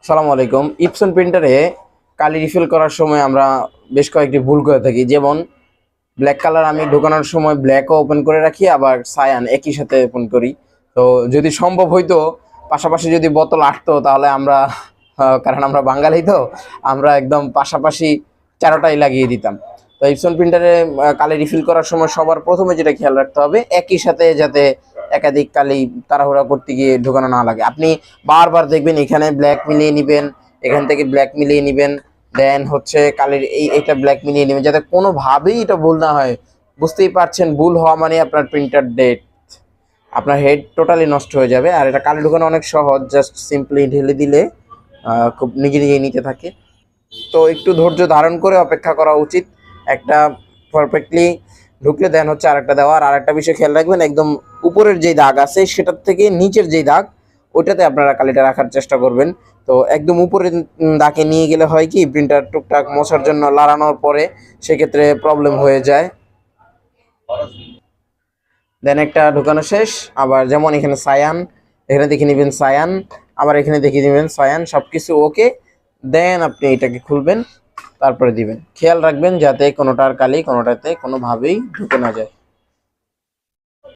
সালামু আলাইকুম। ইপসন প্রিন্টারে কালি রিফিল করার সময় আমরা বেশ কয়েকটি ভুল করে থাকি। যেমন ব্ল্যাক কালার আমি ঢোকানোর সময় ব্ল্যাকও ওপেন করে রাখি, আবার সায়ান একই সাথে ওপেন করি। তো যদি সম্ভব হইতো পাশাপাশি যদি বোতল আসতো তাহলে আমরা কারণ আমরা বাঙালি, তো আমরা একদম পাশাপাশি চারোটাই লাগিয়ে দিতাম। তো ইপসন প্রিন্টারে কালি রিফিল করার সময় সবার প্রথমে যেটা খেয়াল রাখতে হবে, একই সাথে যাতে একাধিক কালি তাড়াহুড়া করতে গিয়ে ঢোকানো না লাগে। আপনি বারবার দেখবেন এখানে ব্ল্যাক মিলিয়ে নেবেন, এখান থেকে ব্ল্যাক মিলিয়ে নেবেন, দেন হচ্ছে কালির এটা ব্ল্যাক মিলিয়ে নেবেন, যাতে কোনোভাবেই এটা ভুল না হয়। বুঝতেই পারছেন, ভুল হওয়া মানে আপনার প্রিন্টার ডেট, আপনার হেড টোটালি নষ্ট হয়ে যাবে। আর এটা কালি ঢোকানো অনেক সহজ, জাস্ট সিম্পলি ঢেলে দিলে খুব নিজে নিজেই নিতে থাকে। তো একটু ধৈর্য ধারণ করে অপেক্ষা করা উচিত। একটা পারফেক্টলি ঢুকলে দেন হচ্ছে আরেকটা দেওয়া। আর আরেকটা বিষয় খেয়াল রাখবেন, একদম উপরের যেই দাগ আছে সেটার থেকে নিচের যেই দাগ, ওইটাতে আপনারা কালিটা রাখার চেষ্টা করবেন। তো একদম উপরের দাগে নিয়ে গেলে হয় কি, প্রিন্টার টুকটাক মোছার জন্য লাড়ানোর পরে সেক্ষেত্রে প্রবলেম হয়ে যায়। দেন একটা ঢুকানো শেষ। আবার যেমন এখানে সায়ান, এখানে দেখে নেবেন সায়ান, আবার এখানে দেখে নেবেন সায়ান, সব কিছু ওকে। দেন আপনি এটাকে খুলবেন, তারপরে দিবেন। খেয়াল রাখবেন যাতে কোনোটার কালি কোনোটাতে কোনোভাবেই ঢুকে না যায়।